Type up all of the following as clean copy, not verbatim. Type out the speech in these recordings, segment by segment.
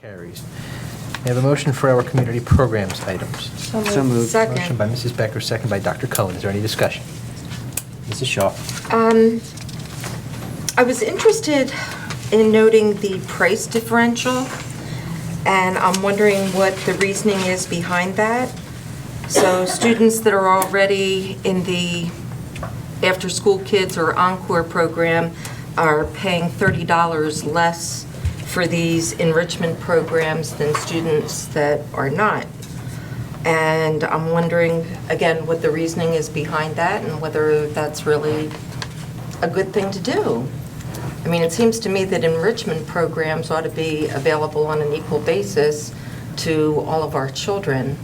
Carries. May I have a motion for our community programs items? So moved. Second. Motion by Mrs. Becker, second by Dr. Cohen. Is there any discussion? Mrs. Shaw. I was interested in noting the price differential, and I'm wondering what the reasoning is behind that. So students that are already in the after-school kids or encore program are paying $30 less for these enrichment programs than students that are not. And I'm wondering, again, what the reasoning is behind that and whether that's really a good thing to do. I mean, it seems to me that enrichment programs ought to be available on an equal basis to all of our children.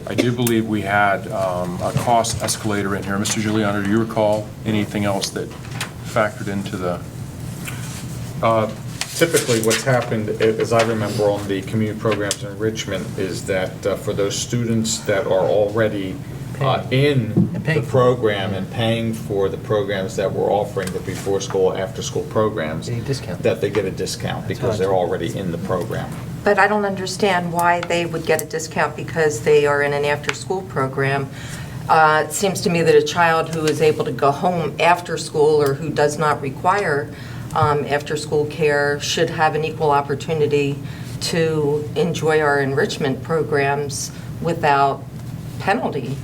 I do believe we had a cost escalator in here. Mr. Giuliano, do you recall anything else that factored into the? Typically, what's happened, as I remember on the community programs and enrichment, is that for those students that are already in the program and paying for the programs that we're offering, the before school, after school programs, Get a discount. that they get a discount because they're already in the program. But I don't understand why they would get a discount because they are in an after-school program. It seems to me that a child who is able to go home after school or who does not require after-school care should have an equal opportunity to enjoy our enrichment programs without penalty.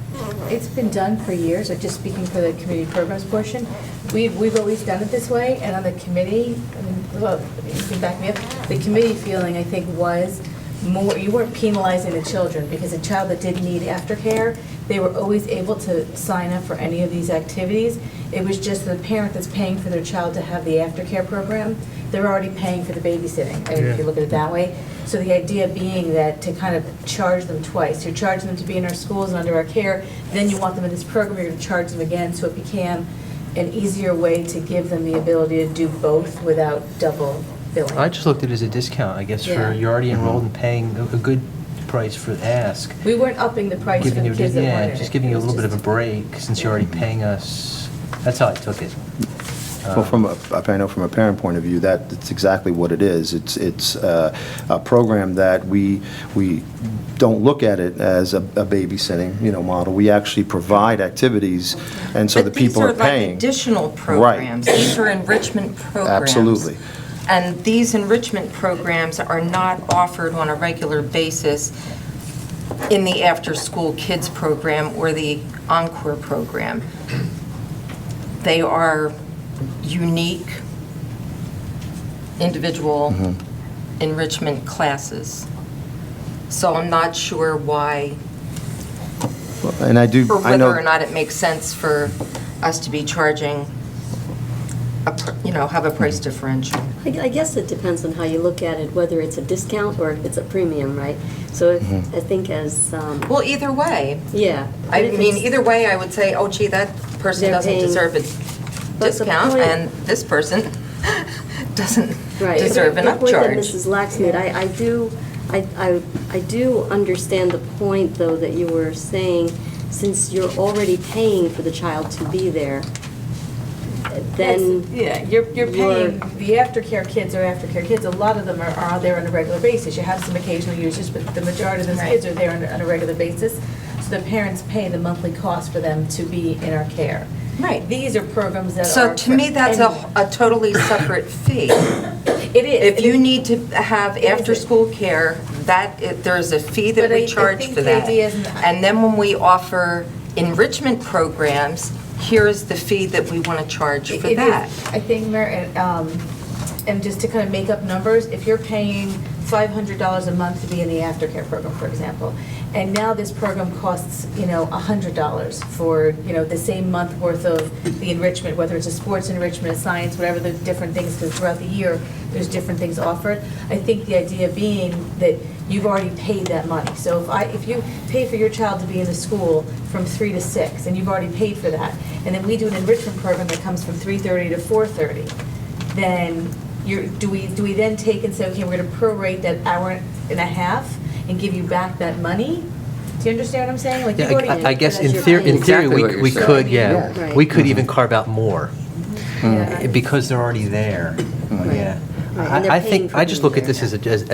It's been done for years, just speaking for the community programs portion. We've always done it this way, and on the committee, well, you can back me up, the committee feeling, I think, was more, you weren't penalizing the children, because a child that did need aftercare, they were always able to sign up for any of these activities. It was just the parent that's paying for their child to have the aftercare program, they're already paying for the babysitting, if you look at it that way. So the idea being that to kind of charge them twice, you're charging them to be in our schools and under our care, then you want them in this program, you're going to charge them again, so it became an easier way to give them the ability to do both without double billing. I just looked at it as a discount, I guess, Yeah. for you're already enrolled and paying a good price for ask. We weren't upping the price for Giving the you, kids that weren't in yeah, it. just giving you a It was little bit of a just- break since you're already paying us. That's how I took it. Well, I know from a parent point of view, that's exactly what it is. It's a program that we don't look at it as a babysitting, model. We actually provide activities, and so the people are But these are paying. like additional programs. These are enrichment programs. Absolutely. And these enrichment programs are not offered on a regular basis in the after-school kids program or the encore program. They are unique, individual enrichment classes. So I'm not sure why, And I do, or I whether know. or not it makes sense for us to be charging, have a price differential. I guess it depends on how you look at it, whether it's a discount or if it's a premium, right? So I think as, Well, either way. yeah. I If mean, it's- either way, I would say, oh gee, that person They're doesn't paying- deserve a But the discount, point- and this person doesn't Right. deserve an The point that upcharge. Mrs. Lax made, I do understand the point, though, that you were saying, since you're already paying for the child to be there, then Yeah, you're paying, the aftercare kids are aftercare kids, a lot of them are there on a regular basis. You have some occasional users, but the majority of those Right. kids are there on a regular basis. So the parents pay the monthly cost for them to be in our care. Right. These are programs that are. So to me, that's a totally separate fee. It is. If you need to have after-school care, there's a fee that But I we charge think for the that. idea is- And then when we offer enrichment programs, here's the fee that we want to charge for It is. that. I think, and just to kind of make up numbers, if you're paying $500 a month to be in the aftercare program, for example, and now this program costs, $100 for, the same month worth of the enrichment, whether it's a sports enrichment, a science, whatever the different things, because throughout the year, there's different things offered. I think the idea being that you've already paid that money. So if you pay for your child to be in the school from 3 to 6, and you've already paid for that, and then we do an enrichment program that comes from 3:30 to 4:30, then do we then take and say, okay, we're going to prorate that hour and a half and give you back that money? Do you understand what I'm saying? Like, you've Yeah, already I guess As in you're theory, paying. Exactly what we you're could, saying. yeah. Yeah. Right. We could even carve out more Yeah. because they're already there. Right. Yeah. Right, and they're I paying think, for I just being look at there, this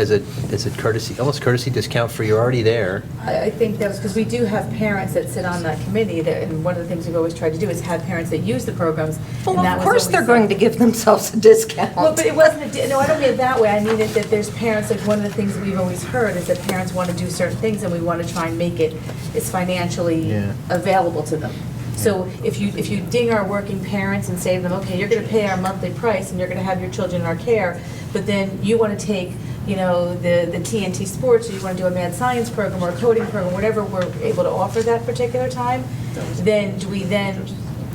as a courtesy, almost courtesy discount for you're already there. I think that was because we do have parents that sit on that committee, that, and one of the things we've always tried to do is have parents that use the programs. Well, and that of was course always they're going to something. give themselves a discount. Well, but it wasn't, no, I don't mean it that way. I mean it that there's parents, like, one of the things that we've always heard is that parents want to do certain things, and we want to try and make it as financially Yeah. available to them. So if you ding our working parents and say to them, okay, you're going to pay our monthly price, and you're going to have your children in our care, but then you want to take, you know, the TNT sports, or you want to do a math science program or a coding program, whatever we're able to offer that particular time, then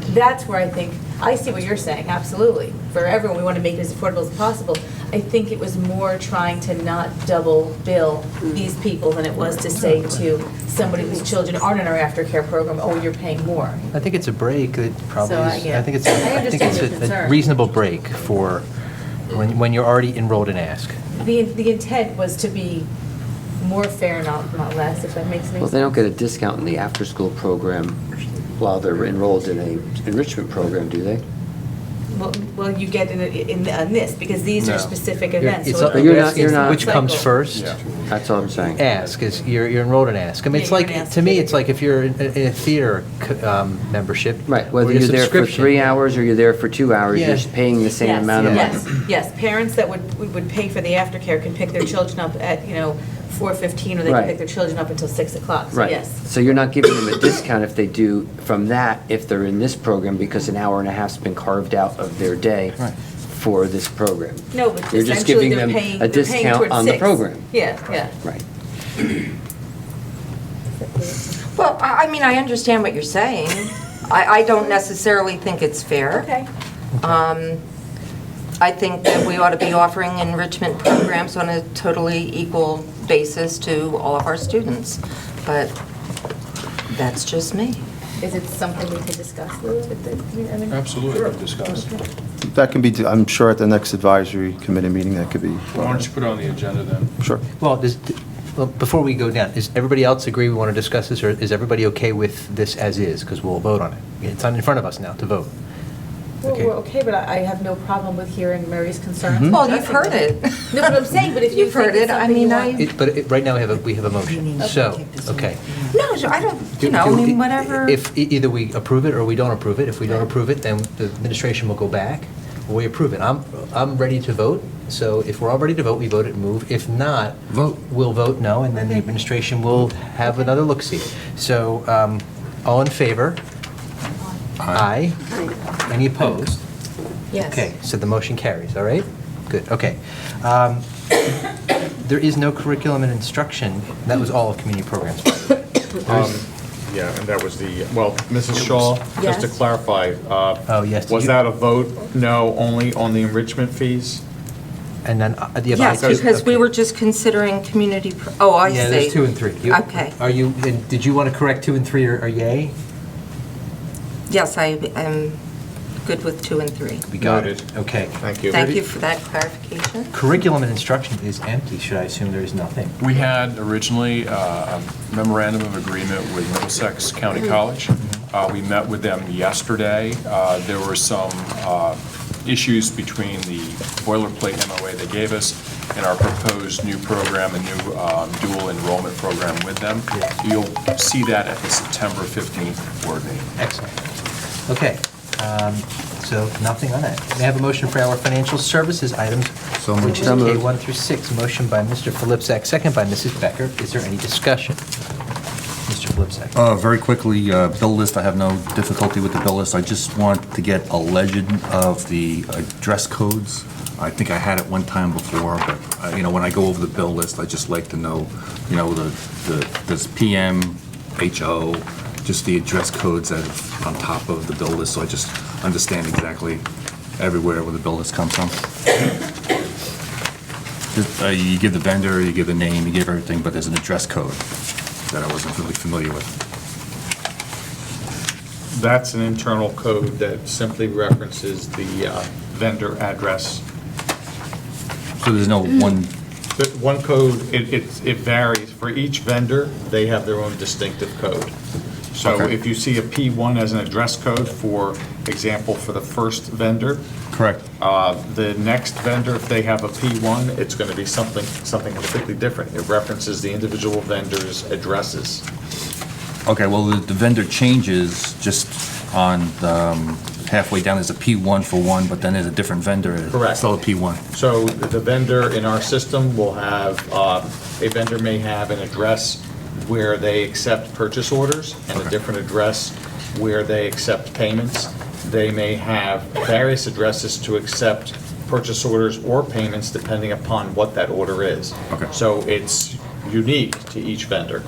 that's where I think, I see what you're saying, absolutely. For everyone, we want to make it as affordable as possible. I think it was more trying to not double bill these people than it was to say to somebody whose children aren't in our aftercare program, oh, you're paying more. I think it's a break, it probably So, is, yeah. I think it's, I I think understand it's your a concern. reasonable break for when you're already enrolled in Ask. The intent was to be more fair, not less, if that makes any sense. Well, they don't get a discount in the after-school program while they're enrolled in a enrichment program, do they? Well, you get in this, because these No. are specific events. It's so up- it- you're you're not- asking you're not- which comes cycle. first. Yeah. That's all I'm saying. Ask, is you're enrolled in Ask. I mean, Yeah, it's you're like, in Ask. to me, it's like if you're in a theater membership. Right, or whether a you're there for subscription. 3 hours or you're there for 2 hours, Yeah. you're just paying the same Yes, amount of money. Yes, parents that would pay for the aftercare can pick their children up at, 4:15, or they can Right. pick their children up until 6 o'clock, so Right. yes. So you're not giving them a discount if they do from that, if they're in this program, because an hour and a half's been carved out of their day Right. for this program. No, but You're just essentially giving they're them paying, a they're paying discount towards on the 6. program. Yeah. Right. Well, I mean, I understand what you're saying. I don't necessarily think it's fair. Okay. I think that we ought to be offering enrichment programs on a totally equal basis to all of our students, but that's just me. Is it something we can discuss, Lou? I mean- Absolutely, we'll discuss. That can be, I'm sure at the next advisory committee meeting, that could be. Why don't you put it on the agenda then? Sure. Well, before we go down, does everybody else agree we want to discuss this, or is everybody okay with this as is? Because we'll vote on it. It's in front of us now to vote. Well, Okay. we're okay, but I have no problem with hearing Mary's concerns. Mhm. Well, you've heard it. No, but I'm saying, but if you You've heard think it's it. I something you mean, want. But right now, we have a motion. So, okay. No, I don't, I mean, whatever. If either we approve it or we don't approve it. If we don't approve it, then the administration will go back, or we approve it. I'm ready to vote, so if we're all ready to vote, we vote it and move. If not, we'll vote no, and then the administration will have another look-see. So, all in favor? Aye. Any opposed? Yes. Okay, so the motion carries, all right? Good, okay. There is no curriculum and instruction. That was all of community programs. by the way. There's- Yeah, and that was well, Mrs. Shaw, just to Yes. clarify. Oh, yes, did Was you- that a vote, no, only on the enrichment fees? And then the Yes, I2. because we okay. were just considering community, oh, I see. Yeah, there's 2 and 3. Okay. Are you, and did you want to correct 2 and 3 or yay? Yes, I am good with 2 and 3. We got Noted. it. Okay. Thank you. Thank you for that clarification. Curriculum and instruction is empty. Should I assume there is nothing? We had originally a memorandum of agreement with Middlesex County College. We met with them yesterday. There were some issues between the boilerplate MOA they gave us and our proposed new program, a new dual enrollment program with them. You'll see that at the September 15th board meeting. Excellent. Okay, so nothing on that. May I have a motion for our financial services items, which is So moved. K1 through 6. Motion by Mr. Filipczak, second by Mrs. Becker. Is there any discussion? Mr. Filipczak. Very quickly, bill list, I have no difficulty with the bill list. I just want to get a legend of the dress codes. I think I had it one time before, but, when I go over the bill list, I just like to know, this PM, HO, just the dress codes that are on top of the bill list, so I just understand exactly everywhere where the bill list comes from. You give the vendor, you give the name, you give everything, but there's an address code that I wasn't really familiar with. That's an internal code that simply references the vendor address. So there's no one, But one code, it varies. For each vendor, they have their own distinctive code. So Okay. if you see a P1 as an address code, for example, for the first vendor, Correct. the next vendor, if they have a P1, it's going to be something completely different. It references the individual vendor's addresses. Okay, well, the vendor changes just on halfway down, there's a P1 for one, but then there's a different vendor. Correct. Still a P1. So the vendor in our system will have, a vendor may have an address where they accept purchase orders and a Okay. different address where they accept payments. They may have various addresses to accept purchase orders or payments depending upon what that order is. Okay. So it's unique to each vendor.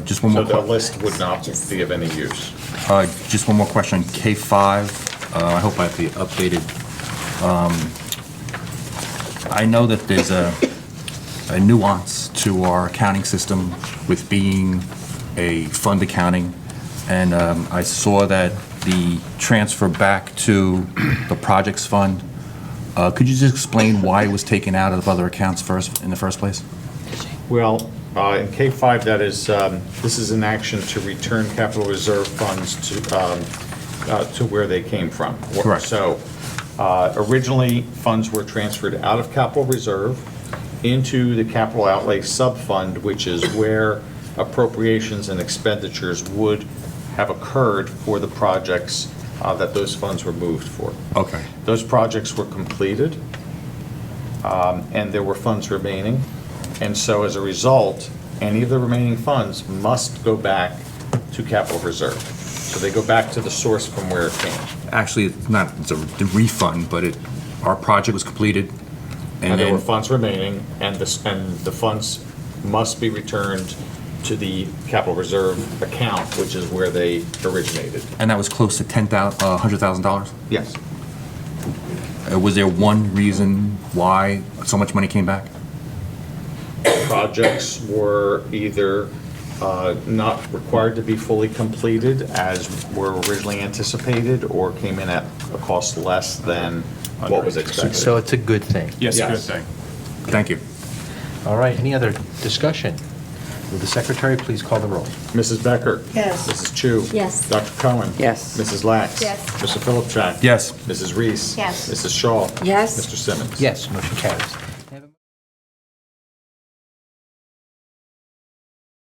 Just one So more the question. list would not be of any use. Just one more question. K5, I hope I have the updated. I know that there's a nuance to our accounting system with being a fund accounting, and I saw that the transfer back to the projects fund, could you just explain why it was taken out of other accounts in the first place? Well, in K5, that is, this is an action to return capital reserve funds to where they came from. Correct. So originally, funds were transferred out of capital reserve into the capital outlay sub-fund, which is where appropriations and expenditures would have occurred for the projects that those funds were moved for. Okay. Those projects were completed, and there were funds remaining. And so as a result, any of the remaining funds must go back to capital reserve. So they go back to the source from where it came. Actually, it's a refund, but our project was completed, And there were then, funds remaining, and the funds must be returned to the capital reserve account, which is where they originated. and that was close to $100,000? Yes. Was there one reason why so much money came back? Projects were either not required to be fully completed as were originally anticipated, or came in at a cost less than what was expected. So it's a good thing. Yes, good Yes. thing. Thank you. All right, any other discussion? Will the secretary please call the roll? Mrs. Becker? Yes. Mrs. Chu? Yes. Dr. Cohen? Yes. Mrs. Lax? Yes. Mr. Philipchak? Yes. Mrs. Reese? Yes. Mrs. Shaw? Yes. Mr. Simmons? Yes, motion carries.